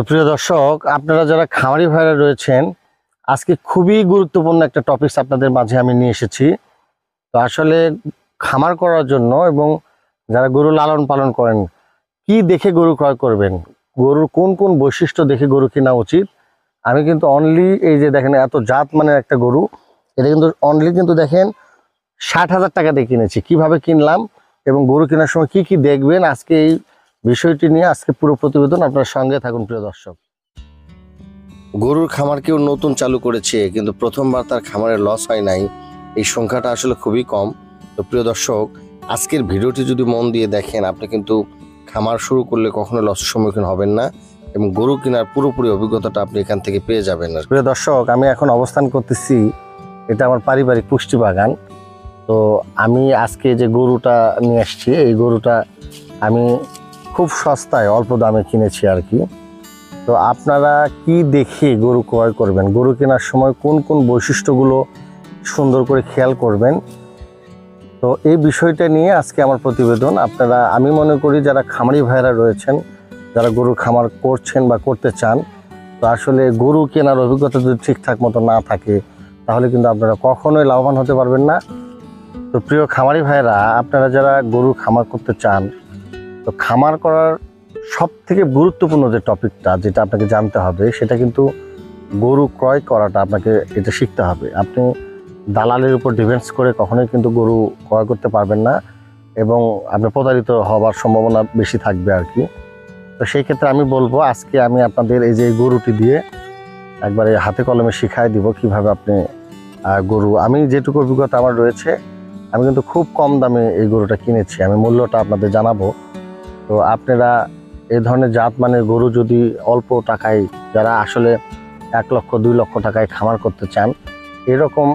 তো প্রিয় দর্শক, আপনারা যারা খামারি ভাইরা রয়েছেন, আজকে খুবই গুরুত্বপূর্ণ একটা টপিকস আপনাদের মাঝে আমি নিয়ে এসেছি। তো আসলে খামার করার জন্য এবং যারা গরু লালন পালন করেন, কি দেখে গরু ক্রয় করবেন, গরুর কোন কোন বৈশিষ্ট্য দেখে গরু কেনা উচিত। আমি কিন্তু অনলি এই যে দেখেন এত জাত মানের একটা গরু, এটা কিন্তু অনলি কিন্তু দেখেন 60,000 টাকা দিয়ে কিনেছি। কিভাবে কিনলাম এবং গরু কেনার সময় কি কি দেখবেন, আজকে এই বিষয়টি নিয়ে আজকে পুরো প্রতিবেদন। আপনার সঙ্গে থাকুন প্রিয় দর্শক। গরুর খামার কেউ নতুন চালু করেছে কিন্তু প্রথমবার তার খামারের লস হয় নাই, এই সংখ্যাটা আসলে খুবই কম। তো প্রিয় দর্শক, আজকের ভিডিওটি যদি মন দিয়ে দেখেন, আপনি কিন্তু খামার শুরু করলে কখনো লসের সম্মুখীন হবেন না এবং গরু কেনার পুরোপুরি অভিজ্ঞতাটা আপনি এখান থেকে পেয়ে যাবেন। প্রিয় দর্শক, আমি এখন অবস্থান করতেছি, এটা আমার পারিবারিক পুষ্টি বাগান। তো আমি আজকে যে গরুটা নিয়ে আসছি, এই গরুটা আমি খুব সস্তায় অল্প দামে কিনেছি আর কি। তো আপনারা কি দেখে গরু ক্রয় করবেন, গরু কেনার সময় কোন কোন বৈশিষ্ট্যগুলো সুন্দর করে খেয়াল করবেন, তো এই বিষয়টা নিয়ে আজকে আমার প্রতিবেদন। আমি মনে করি যারা খামারি ভাইরা রয়েছেন, যারা গরুর খামার করছেন বা করতে চান, তো আসলে গরু কেনার অভিজ্ঞতা যদি ঠিকঠাক মতো না থাকে, তাহলে কিন্তু আপনারা কখনোই লাভবান হতে পারবেন না। তো প্রিয় খামারি ভাইরা, আপনারা যারা গরু খামার করতে চান, তো খামার করার সব থেকে গুরুত্বপূর্ণ যে টপিকটা যেটা আপনাকে জানতে হবে, সেটা কিন্তু গরু ক্রয় করাটা আপনাকে এটা শিখতে হবে। আপনি দালালের উপর ডিপেন্ডস করে কখনোই কিন্তু গরু ক্রয় করতে পারবেন না এবং আপনি প্রতারিত হওয়ার সম্ভাবনা বেশি থাকবে আর কি। তো সেই ক্ষেত্রে আমি বলবো, আজকে আমি আপনাদের এই যে গরুটি দিয়ে একবারে হাতে কলমে শিখাই দিব কিভাবে আপনি গরু, আমি যেটুকু অভিজ্ঞতা আমার রয়েছে, আমি কিন্তু খুব কম দামে এই গরুটা কিনেছি, আমি মূল্যটা আপনাদের জানাবো। তো আপনারা এই ধরনের জাত মানের গরু যদি অল্প টাকায়, যারা আসলে 1 লক্ষ 2 লক্ষ টাকায় খামার করতে চান, এরকম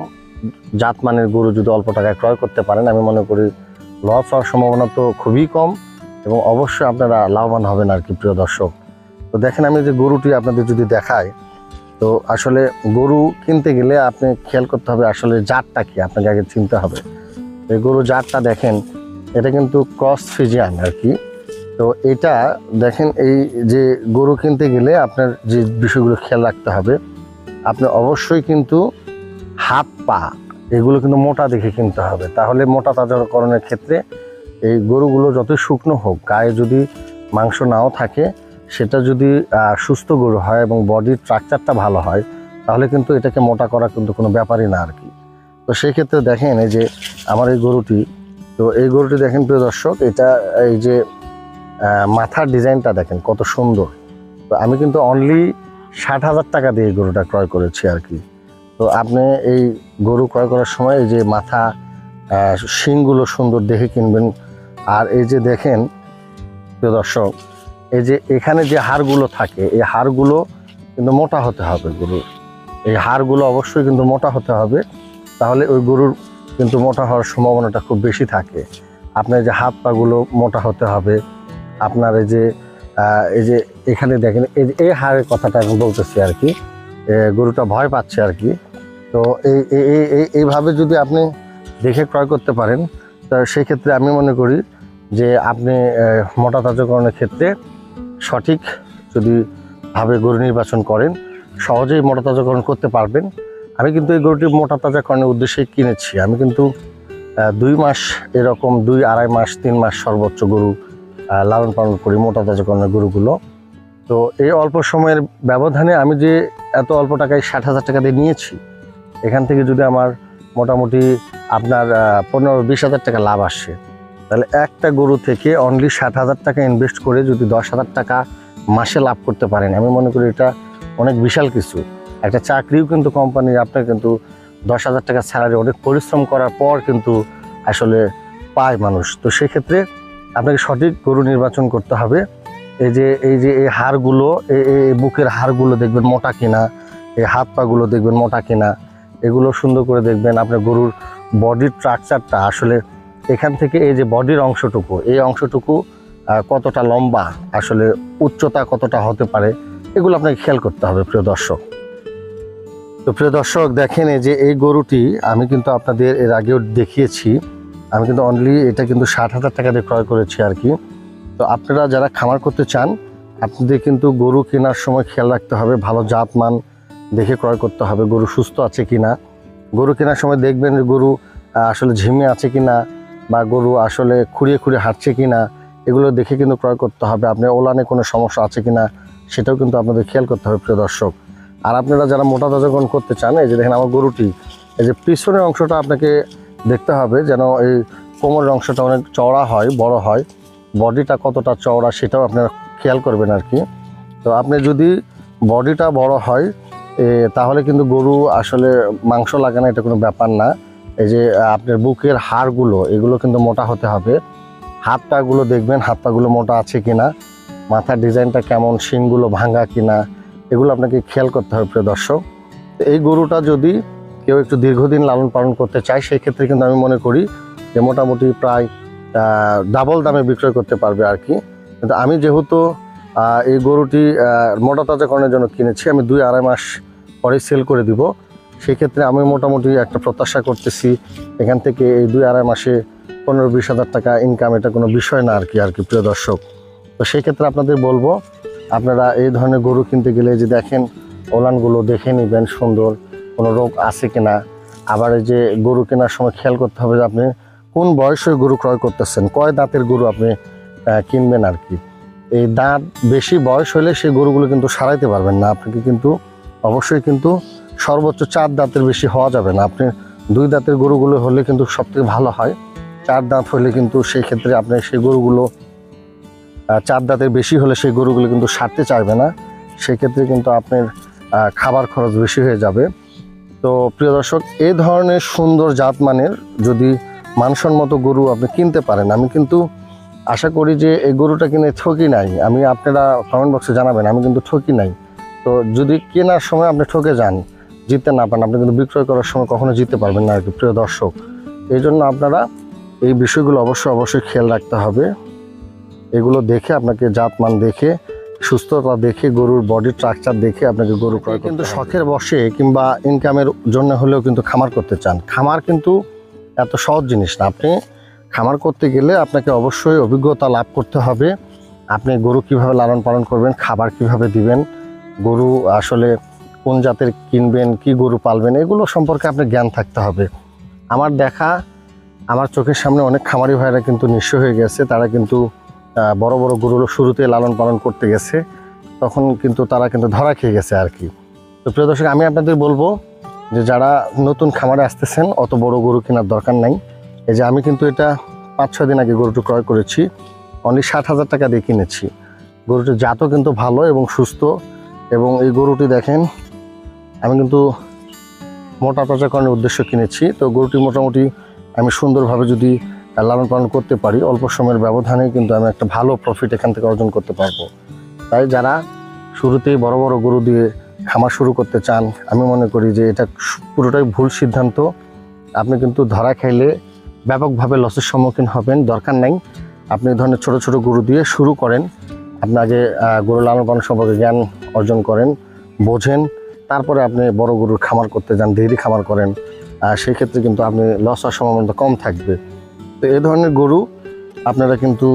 জাত মানের গরু যদি অল্প টাকায় ক্রয় করতে পারেন, আমি মনে করি লস হওয়ার সম্ভাবনা তো খুবই কম এবং অবশ্যই আপনারা লাভবান হবেন আর কি। প্রিয় দর্শক, তো দেখেন আমি যে গরুটি আপনাদের যদি দেখাই, তো আসলে গরু কিনতে গেলে আপনি খেয়াল করতে হবে আসলে জাতটা কি, আপনাকে আগে চিনতে হবে। এই গরু জাতটা দেখেন, এটা কিন্তু ক্রস ফ্রিজিয়ান আর কি। তো এটা দেখেন, এই যে গরু কিনতে গেলে আপনার যে বিষয়গুলো খেয়াল রাখতে হবে, আপনি অবশ্যই কিন্তু হাত পা এগুলো কিন্তু মোটা দেখে কিনতে হবে। তাহলে মোটা তাজাকরণের ক্ষেত্রে এই গরুগুলো যতই শুকনো হোক, গায়ে যদি মাংস নাও থাকে, সেটা যদি সুস্থ গরু হয় এবং বডির স্ট্রাকচারটা ভালো হয়, তাহলে কিন্তু এটাকে মোটা করা কিন্তু কোনো ব্যাপারই না আর কি। তো সেই ক্ষেত্রে দেখেন এই যে আমার এই গরুটি, তো এই গরুটি দেখেন প্রিয় দর্শক, এটা এই যে মাথার ডিজাইনটা দেখেন কত সুন্দর। তো আমি কিন্তু অনলি 60,000 টাকা দিয়ে গরুটা ক্রয় করেছি আর কি। তো আপনি এই গরু ক্রয় করার সময় এই যে মাথা শিংগুলো সুন্দর দেখে কিনবেন। আর এই যে দেখেন প্রিয় দর্শক, এই যে এখানে যে হাড়গুলো থাকে, এই হাড়গুলো কিন্তু মোটা হতে হবে গরুর, এই হাড়গুলো অবশ্যই কিন্তু মোটা হতে হবে, তাহলে ওই গরুর কিন্তু মোটা হওয়ার সম্ভাবনাটা খুব বেশি থাকে। আপনার যে হাত পাগুলো মোটা হতে হবে, আপনার এই যে এখানে দেখেন এই হাড়ের কথাটা আমি বলতেছি আর কি, গরুটা ভয় পাচ্ছে আর কি। তো এইভাবে যদি আপনি দেখে ক্রয় করতে পারেন, তো সেই ক্ষেত্রে আমি মনে করি যে আপনি মোটা তাজাকরণের ক্ষেত্রে সঠিক যদি ভাবে গরু নির্বাচন করেন, সহজেই মোটা তাজাকরণ করতে পারবেন। আমি কিন্তু এই গরুটি মোটা তাজাকরণের উদ্দেশ্যে কিনেছি। আমি কিন্তু 2 মাস এরকম 2-2.5 মাস 3 মাস সর্বোচ্চ গরু লালন পালন করি, মোটা তাজাকরণের গরুগুলো। তো এই অল্প সময়ের ব্যবধানে আমি যে এত অল্প টাকায় 60,000 টাকা দিয়ে নিয়েছি, এখান থেকে যদি আমার মোটামুটি আপনার 15-20 হাজার টাকা লাভ আসে, তাহলে একটা গরু থেকে অনলি 60,000 টাকা ইনভেস্ট করে যদি 10,000 টাকা মাসে লাভ করতে পারেন, আমি মনে করি এটা অনেক বিশাল কিছু। একটা চাকরিও কিন্তু কোম্পানির আপনার কিন্তু 10,000 টাকা স্যালারি অনেক পরিশ্রম করার পর কিন্তু আসলে পায় মানুষ। তো সেক্ষেত্রে আপনাকে সঠিক গরু নির্বাচন করতে হবে। এই হাড়গুলো, এই বুকের হাড়গুলো দেখবেন মোটা কিনা, এই হাত পাগুলো দেখবেন মোটা কিনা, এগুলো সুন্দর করে দেখবেন। আপনার গরুর বডির স্ট্রাকচারটা আসলে এখান থেকে এই যে বডির অংশটুকু, এই অংশটুকু কতটা লম্বা, আসলে উচ্চতা কতটা হতে পারে, এগুলো আপনাকে খেয়াল করতে হবে প্রিয় দর্শক। তো প্রিয় দর্শক দেখেন, এই যে এই গরুটি আমি কিন্তু আপনাদের এর আগেও দেখিয়েছি, আমি কিন্তু অনলি এটা কিন্তু 60,000 টাকা দিয়ে ক্রয় করেছি আর কি। তো আপনারা যারা খামার করতে চান, আপনাদের কিন্তু গরু কেনার সময় খেয়াল রাখতে হবে, ভালো জাতমান দেখে ক্রয় করতে হবে, গরু সুস্থ আছে কিনা। গরু কেনার সময় দেখবেন যে গরু আসলে ঝিমে আছে কিনা বা গরু আসলে খুঁড়িয়ে খুঁড়িয়ে হাঁটছে কিনা, এগুলো দেখে কিন্তু ক্রয় করতে হবে। আপনার ওলানে কোনো সমস্যা আছে কিনা সেটাও কিন্তু আপনাদের খেয়াল করতে হবে প্রিয় দর্শক। আর আপনারা যারা মোটা তাজাকরণ করতে চান, এই যে দেখেন আমার গরুটি, এই যে পিছনের অংশটা আপনাকে দেখতে হবে যেন এই কোমরের অংশটা অনেক চওড়া হয়, বড় হয়, বডিটা কতটা চওড়া সেটাও আপনারা খেয়াল করবেন আর কি। তো আপনি যদি বডিটা বড় হয় তাহলে কিন্তু গরু আসলে মাংস লাগানো এটা কোনো ব্যাপার না। এই যে আপনার বুকের হাড়গুলো এগুলো কিন্তু মোটা হতে হবে। হাত পাগুলো দেখবেন, হাত পাগুলো মোটা আছে কিনা, মাথার ডিজাইনটা কেমন, শিংগুলো ভাঙা কিনা, এগুলো আপনাকে খেয়াল করতে হবে প্রিয় দর্শক। এই গরুটা যদি কেউ একটু দীর্ঘদিন লালন পালন করতে চায় সেই ক্ষেত্রে কিন্তু আমি মনে করি যে মোটামুটি প্রায় ডাবল দামে বিক্রয় করতে পারবে আর কি। কিন্তু আমি যেহেতু এই গরুটি মোটা তাজাকরণের জন্য কিনেছি, আমি 2-2.5 মাস পরে সেল করে দিব, সেই ক্ষেত্রে আমি মোটামুটি একটা প্রত্যাশা করতেছি এখান থেকে এই 2-2.5 মাসে 15-20 হাজার টাকা ইনকাম, এটা কোনো বিষয় না আর কি প্রিয় দর্শক। তো সেই ক্ষেত্রে আপনাদের বলবো আপনারা এই ধরনের গরু কিনতে গেলে যে দেখেন ওলানগুলো দেখে নেবেন সুন্দর, কোনো রোগ আছে কিনা। আবার এই যে গরু কেনার সময় খেয়াল করতে হবে যে আপনি কোন বয়সে গরু ক্রয় করতেছেন, কয় দাঁতের গরু আপনি কিনবেন আর কি। এই দাঁত বেশি বয়স হলে সেই গরুগুলো কিন্তু সারাইতে পারবেন না, আপনাকে কিন্তু অবশ্যই কিন্তু সর্বোচ্চ 4 দাঁতের বেশি হওয়া যাবে না। আপনি 2 দাঁতের গরুগুলো হলে কিন্তু সবথেকে ভালো হয়, 4 দাঁত হলে কিন্তু সেই ক্ষেত্রে আপনি সেই গরুগুলো 4 দাঁতের বেশি হলে সেই গরুগুলো কিন্তু সারতে চাইবে না, সেক্ষেত্রে কিন্তু আপনার খাবার খরচ বেশি হয়ে যাবে। তো প্রিয় দর্শক, এই ধরনের সুন্দর জাতমানের যদি মানসম্মত গরু আপনি কিনতে পারেন, আমি কিন্তু আশা করি যে এই গরুটা কিনে ঠকি নাই। আমি আপনারা কমেন্ট বক্সে জানাবেন, আমি কিন্তু ঠকি নাই। তো যদি কেনার সময় আপনি ঠকে যান, জিততে না পারেন, আপনি কিন্তু বিক্রয় করার সময় কখনো জিততে পারবেন না আর কি প্রিয় দর্শক। এই জন্য আপনারা এই বিষয়গুলো অবশ্যই খেয়াল রাখতে হবে। এগুলো দেখে আপনাকে জাতমান দেখে, সুস্থতা দেখে, গরুর বডি স্ট্রাকচার দেখে আপনাকে গরু ক্রয় করতে হবে। কিন্তু শখের বশে কিংবা ইনকামের জন্য হলেও কিন্তু খামার করতে চান, খামার কিন্তু এত সহজ জিনিস না। আপনি খামার করতে গেলে আপনাকে অবশ্যই অভিজ্ঞতা লাভ করতে হবে। আপনি গরু কিভাবে লালন পালন করবেন, খাবার কিভাবে দিবেন, গরু আসলে কোন জাতের কিনবেন, কি গরু পালবেন, এগুলো সম্পর্কে আপনার জ্ঞান থাকতে হবে। আমার দেখা, আমার চোখের সামনে অনেক খামারি ভাইরা কিন্তু নিঃস্ব হয়ে গেছে। তারা কিন্তু বড় বড় গরুগুলো শুরুতে লালন পালন করতে গেছে, তখন কিন্তু তারা কিন্তু ধরা খেয়ে গেছে আর কি। তো প্রিয় দর্শক, আমি আপনাদের বলবো যে যারা নতুন খামারে আসতেছেন অত বড় গরু কেনার দরকার নাই। এই যে আমি কিন্তু এটা 5-6 দিন আগে গরুটি ক্রয় করেছি, অনলি 60,000 টাকা দিয়ে কিনেছি। গরুটির জাতও কিন্তু ভালো এবং সুস্থ, এবং এই গরুটি দেখেন আমি কিন্তু মোটা তাজাকরণের উদ্দেশ্য কিনেছি। তো গরুটি মোটামুটি আমি সুন্দরভাবে যদি লালন পালন করতে পারি, অল্প সময়ের ব্যবধানে কিন্তু আমি একটা ভালো প্রফিট এখান থেকে অর্জন করতে পারবো। তাই যারা শুরুতেই বড় বড় গরু দিয়ে খামার শুরু করতে চান, আমি মনে করি যে এটা পুরোটাই ভুল সিদ্ধান্ত। আপনি কিন্তু ধরা খাইলে ব্যাপকভাবে লসের সম্মুখীন হবেন, দরকার নেই। আপনি এই ধরনের ছোট ছোট গরু দিয়ে শুরু করেন, আপনাকে গরু লালন পালন সম্পর্কে জ্ঞান অর্জন করেন, বোঝেন, তারপরে আপনি বড় গরুর খামার করতে যান, ডেইরি খামার করেন, সেই ক্ষেত্রে কিন্তু আপনি লস হওয়ার সম্ভাবনা কম থাকবে। তো এই ধরনের গরু আপনারা কিন্তু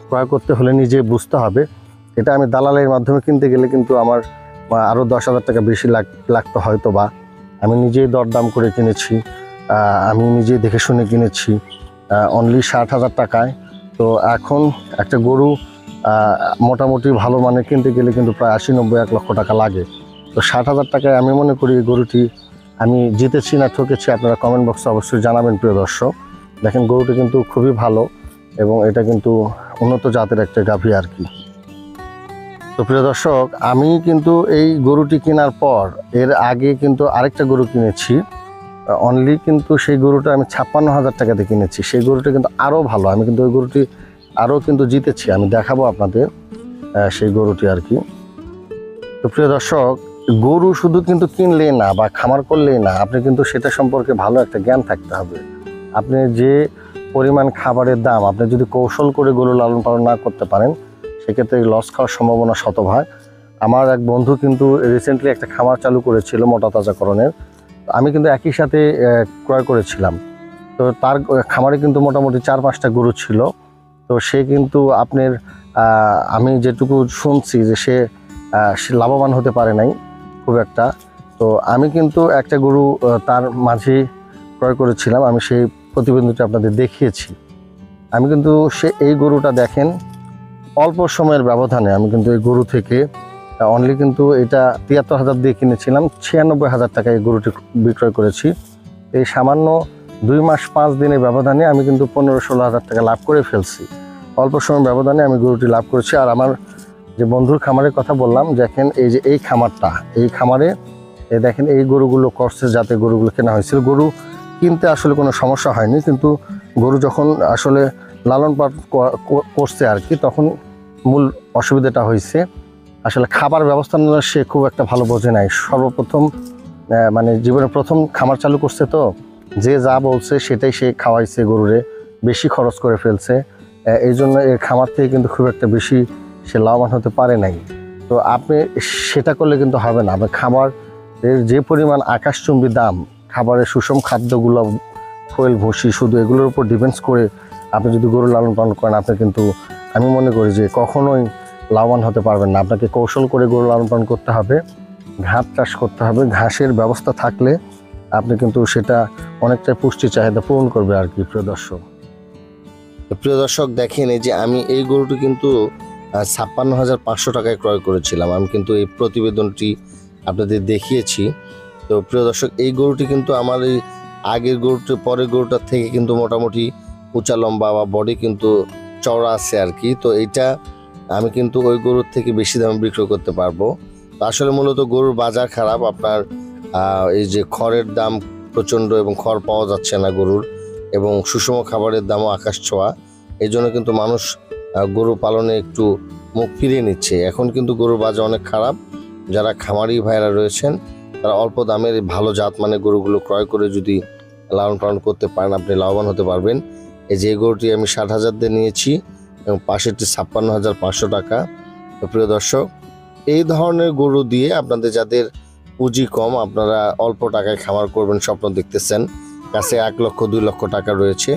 ক্রয় করতে হলে নিজে বুঝতে হবে। এটা আমি দালালের মাধ্যমে কিনতে গেলে কিন্তু আমার আরও 10,000 টাকা বেশি লাগতো হয়তো, বা আমি নিজেই দরদাম করে কিনেছি, আমি নিজেই দেখে শুনে কিনেছি অনলি 60,000 টাকায়। তো এখন একটা গরু মোটামুটি ভালো মানের কিনতে গেলে কিন্তু প্রায় 80-90-1 লক্ষ টাকা লাগে। তো 60,000 টাকায় আমি মনে করি এই গরুটি আমি জিতেছি না ঠকেছি, আপনারা কমেন্ট বক্সে অবশ্যই জানাবেন প্রিয় দর্শক। দেখেন গরুটি কিন্তু খুবই ভালো এবং এটা কিন্তু উন্নত জাতের একটা গাভী আর কি। তো প্রিয় দর্শক, আমি কিন্তু এই গরুটি কেনার পর এর আগে কিন্তু আরেকটা গরু কিনেছি, অনলি কিন্তু সেই গরুটা আমি 56,000 টাকাতে কিনেছি। সেই গরুটা কিন্তু আরও ভালো, আমি কিন্তু ওই গরুটি আরও কিন্তু জিতেছি, আমি দেখাবো আপনাদের সেই গরুটি আর কি। তো প্রিয় দর্শক, গরু শুধু কিন্তু কিনলেই না বা খামার করলেই না, আপনি কিন্তু সেটা সম্পর্কে ভালো একটা জ্ঞান থাকতে হবে। আপনি যে পরিমাণ খাবারের দাম, আপনি যদি কৌশল করে গরু লালন পালন না করতে পারেন, সেক্ষেত্রে লস খাওয়ার সম্ভাবনা শতভাগ। আমার এক বন্ধু কিন্তু রিসেন্টলি একটা খামার চালু করেছিল মোটা তাজাকরণের, আমি কিন্তু একই সাথে ক্রয় করেছিলাম। তো তার খামারে কিন্তু মোটামুটি 4-5টা গরু ছিল। তো সে কিন্তু আপনার আমি যেটুকু শুনছি যে সে লাভবান হতে পারে নাই খুব একটা। তো আমি কিন্তু একটা গরু তার মাঝে ক্রয় করেছিলাম, আমি সেই প্রতিবেদনটি আপনাদের দেখিয়েছি। আমি কিন্তু এই গরুটা দেখেন অল্প সময়ের ব্যবধানে আমি কিন্তু এই গরু থেকে অনলি কিন্তু এটা ৭৩,০০০ দিয়ে কিনেছিলাম, ৯৬,০০০ টাকায় এই গরুটি বিক্রয় করেছি। এই সামান্য 2 মাস 5 দিনের ব্যবধানে আমি কিন্তু ১৫-১৬,০০০ টাকা লাভ করে ফেলছি। অল্প সময়ের ব্যবধানে আমি গরুটি লাভ করেছি। আর আমার যে বন্ধুর খামারের কথা বললাম, দেখেন এই যে এই খামারটা, এই খামারে দেখেন এই গরুগুলো করছে, যাতে গরুগুলো কেনা হয়েছিল। গরু কিনতে আসলে কোনো সমস্যা হয়নি, কিন্তু গরু যখন আসলে লালন পালন করছে আর কি, তখন মূল অসুবিধাটা হয়েছে আসলে খাবার ব্যবস্থা নিয়ে সে খুব একটা ভালো বোঝে নাই। সর্বপ্রথম মানে জীবনে প্রথম খামার চালু করছে, তো যে যা বলছে সেটাই সে খাওয়াইছে গরুরে, বেশি খরচ করে ফেলছে। এই জন্য এর খামার থেকে কিন্তু খুব একটা বেশি সে লাভবান হতে পারে নাই। তো আপনি সেটা করলে কিন্তু হবে না। আপনার খাবার এর যে পরিমাণ আকাশচুম্বী দাম, খাবারের সুষম খাদ্যগুলো, খোল ভুসি, শুধু এগুলোর উপর ডিপেন্ডস করে আপনি যদি গরু লালন পালন করেন, আপনি কিন্তু আমি মনে করি যে কখনোই লাভবান হতে পারবেন না। আপনাকে কৌশল করে গরু লালন পালন করতে হবে, ঘাস চাষ করতে হবে। ঘাসের ব্যবস্থা থাকলে আপনি কিন্তু সেটা অনেকটাই পুষ্টি চাহিদা পূরণ করবে আর কি। প্রিয় দর্শক দেখেন, এই যে আমি এই গরুটি কিন্তু ৫৬,৫০০ টাকায় ক্রয় করেছিলাম। আমি কিন্তু এই প্রতিবেদনটি আপনাদের দেখিয়েছি। তো প্রিয় দর্শক, এই গরুটি কিন্তু আমার এই আগের গরুটি পরের গরুটার থেকে কিন্তু মোটামুটি উঁচা লম্বা বা বডি কিন্তু চওড়া আছে আর কি। তো এইটা আমি কিন্তু ওই গরুর থেকে বেশি দামে বিক্রয় করতে পারবো। তো আসলে মূলত গরুর বাজার খারাপ, আপনার এই যে খড়ের দাম প্রচণ্ড এবং খড় পাওয়া যাচ্ছে না গরুর, এবং সুষম খাবারের দামও আকাশ ছোঁয়া। এই জন্য কিন্তু মানুষ গরু পালনে একটু মুখ ফিরিয়ে নিচ্ছে। এখন কিন্তু গরুর বাজার অনেক খারাপ। যারা খামারি ভাইরা রয়েছেন, তারা অল্প দামের ভালো জাত মানে গরুগুলো ক্রয় করে যদি লালন পালন করতে পারেন, আপনি লাভবান হতে পারবেন। এই যে গরুটি আমি ৬০,০০০ দিয়ে নিয়েছি এবং পাশেরটি ৫৬,৫০০ টাকা। তো প্রিয় দর্শক, এই ধরনের গরু দিয়ে আপনাদের যাদের পুঁজি কম, আপনারা অল্প টাকায় খামার করবেন স্বপ্ন দেখতেছেন, কাছে ১ লক্ষ ২ লক্ষ টাকা রয়েছে,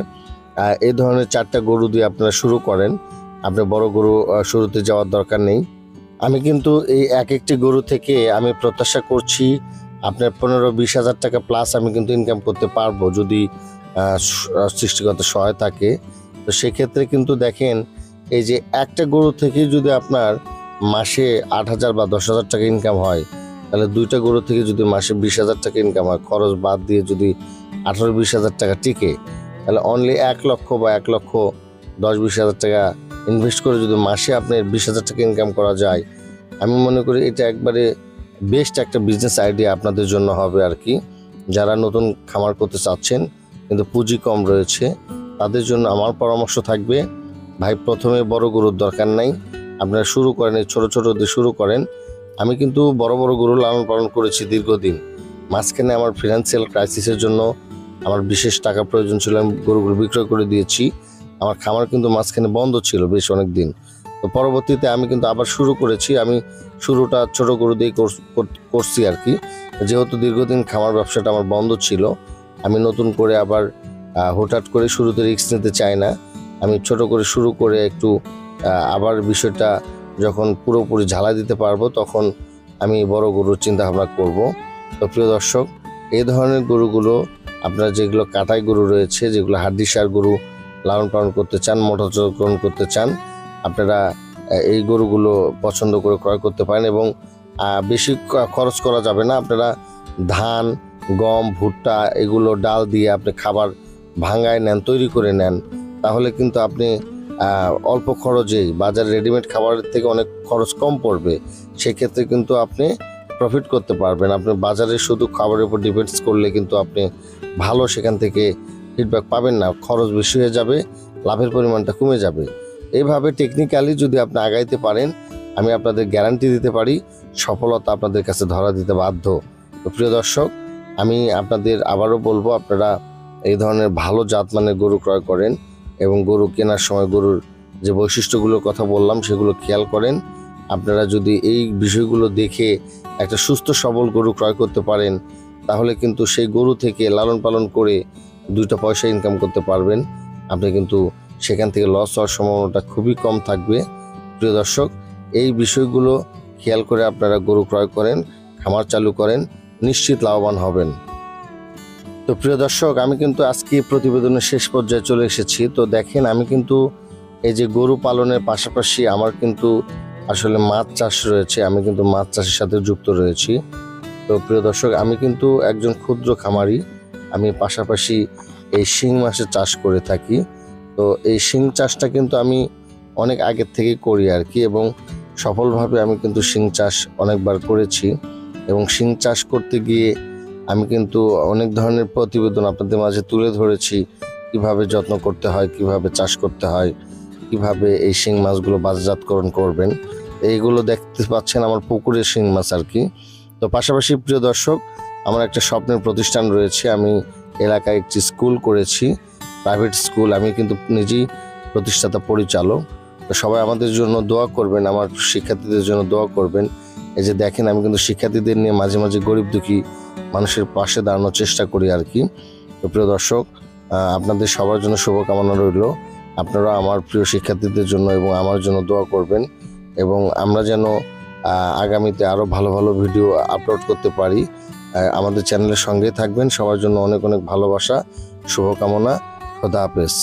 এই ধরনের ৪টা গরু দিয়ে আপনারা শুরু করেন। আপনি বড় গরু শুরুতে যাওয়ার দরকার নেই। আমি কিন্তু এই একটি গরু থেকে আমি প্রত্যাশা করছি আপনার ১৫-২০ হাজার টাকা প্লাস আমি কিন্তু ইনকাম করতে পারবো, যদি সৃষ্টিগত সহায় থাকে। তো সেক্ষেত্রে কিন্তু দেখেন, এই যে একটা গরু থেকে যদি আপনার মাসে ৮,০০০ বা ১০,০০০ টাকা ইনকাম হয়, তাহলে 2টা গরু থেকে যদি মাসে ২০,০০০ টাকা ইনকাম হয়, খরচ বাদ দিয়ে যদি ১৮-২০ হাজার টাকা টিকে, তাহলে অনলি ১ লক্ষ বা ১,১০,০০০-২০ হাজার টাকা ইনভেস্ট করে যদি মাসে আপনার ২০,০০০ টাকা ইনকাম করা যায়, আমি মনে করি এটা একবারে বেস্ট একটা বিজনেস আইডিয়া আপনাদের জন্য হবে আর কি। যারা নতুন খামার করতে চাচ্ছেন কিন্তু পুঁজি কম রয়েছে, তাদের জন্য আমার পরামর্শ থাকবে, ভাই প্রথমে বড় গরুর দরকার নাই, আপনারা শুরু করেন এই ছোটো ছোটো দিয়ে শুরু করেন। আমি কিন্তু বড় বড় গরু লালন পালন করেছি দীর্ঘদিন। মাঝখানে আমার ফিনান্সিয়াল ক্রাইসিসের জন্য আমার বিশেষ টাকা প্রয়োজন ছিল, আমি গরুগুলো বিক্রয় করে দিয়েছি। আমার খামার কিন্তু মাঝখানে বন্ধ ছিল বেশ অনেক দিন। তো পরবর্তীতে আমি কিন্তু আবার শুরু করেছি। আমি শুরুটা ছোট গরু দিয়ে করছি আর কি। যেহেতু দীর্ঘদিন খামার ব্যবসাটা আমার বন্ধ ছিল, আমি নতুন করে আবার হঠাৎ করে শুরুতে রিস্ক নিতে চাই না। আমি ছোট করে শুরু করে একটু আবার বিষয়টা যখন পুরোপুরি ঝালাই দিতে পারবো, তখন আমি বড় গরুর চিন্তা ভাবনা করব। তো প্রিয় দর্শক, এই ধরনের গরুগুলো আপনারা যেগুলো কাটাই গরু রয়েছে, যেগুলো হাড্ডিসার গরু লালন পালন করতে চান, মোটরচকরণ করতে চান, আপনারা এই গরুগুলো পছন্দ করে ক্রয় করতে পারেন। এবং বেশি খরচ করা যাবে না। আপনারা ধান, গম, ভুট্টা এগুলো ডাল দিয়ে আপনি খাবার ভাঙায় নেন, তৈরি করে নেন, তাহলে কিন্তু আপনি অল্প খরচেই বাজার রেডিমেড খাবারের থেকে অনেক খরচ কম পড়বে। সেক্ষেত্রে কিন্তু আপনি প্রফিট করতে পারবেন। আপনি বাজারে শুধু খাবারের উপর ডিপেন্ডস করলে কিন্তু আপনি ভালো সেখান থেকে ফিডব্যাক পাবেন না, খরচ বেশি হয়ে যাবে, লাভের পরিমাণটা কমে যাবে। এইভাবে টেকনিক্যালি যদি আপনি আগাইতে পারেন, আমি আপনাদের গ্যারান্টি দিতে পারি সফলতা আপনাদের কাছে ধরা দিতে বাধ্য। তো প্রিয় দর্শক, আমি আপনাদের আবারও বলবো, আপনারা এই ধরনের ভালো জাতমানের গরু ক্রয় করেন এবং গরু কেনার সময় গরুর যে বৈশিষ্ট্যগুলোর কথা বললাম সেগুলো খেয়াল করেন। আপনারা যদি এই বিষয়গুলো দেখে একটা সুস্থ সবল গরু ক্রয় করতে পারেন, তাহলে কিন্তু সেই গরু থেকে লালন পালন করে 2টা পয়সা ইনকাম করতে পারবেন। আপনি কিন্তু সেখান থেকে লস হওয়ার সম্ভাবনাটা খুবই কম থাকবে। প্রিয় দর্শক, এই বিষয়গুলো খেয়াল করে আপনারা গরু ক্রয় করেন, খামার চালু করেন, নিশ্চিত লাভবান হবেন। তো প্রিয় দর্শক, আমি কিন্তু আজকে প্রতিবেদনের শেষ পর্যায়ে চলে এসেছি। তো দেখেন, আমি কিন্তু এই যে গরু পালনের পাশাপাশি আমার কিন্তু আসলে মাছ চাষ রয়েছে, আমি কিন্তু মাছ চাষের সাথে যুক্ত রয়েছি। তো প্রিয় দর্শক, আমি কিন্তু একজন ক্ষুদ্র খামারি, আমি পাশাপাশি এই শিং মাছের চাষ করে থাকি। তো এই শিং চাষটা কিন্তু আমি অনেক আগের থেকেই করি আর কি, এবং সফলভাবে আমি কিন্তু শিং চাষ অনেকবার করেছি। এবং শিং চাষ করতে গিয়ে আমি কিন্তু অনেক ধরনের প্রতিবেদন আপনাদের মাঝে তুলে ধরেছি, কিভাবে যত্ন করতে হয়, কিভাবে চাষ করতে হয়, কিভাবে এই শিং মাছগুলো বাজারজাতকরণ করবেন। এইগুলো দেখতে পাচ্ছেন আমার পুকুরের শিং মাছ আর কি। তো পাশাপাশি প্রিয় দর্শক, আমার একটা স্বপ্নের প্রতিষ্ঠান রয়েছে। আমি এলাকায় একটি স্কুল করেছি, প্রাইভেট স্কুল। আমি কিন্তু নিজেই প্রতিষ্ঠাতা পরিচালক। তো সবাই আমাদের জন্য দোয়া করবেন, আমার শিক্ষার্থীদের জন্য দোয়া করবেন। এই যে দেখেন, আমি কিন্তু শিক্ষার্থীদের নিয়ে মাঝে মাঝে গরিব দুঃখী মানুষের পাশে দাঁড়ানোর চেষ্টা করি আর কি। তো প্রিয় দর্শক, আপনাদের সবার জন্য শুভকামনা রইল। আপনারা আমার প্রিয় শিক্ষার্থীদের জন্য এবং আমার জন্য দোয়া করবেন, এবং আমরা যেন আগামীতে আরও ভালো ভালো ভিডিও আপলোড করতে পারি। আমাদের চ্যানেলের সঙ্গেই থাকবেন। সবার জন্য অনেক অনেক ভালোবাসা, শুভকামনা। খোদা হাফেজ।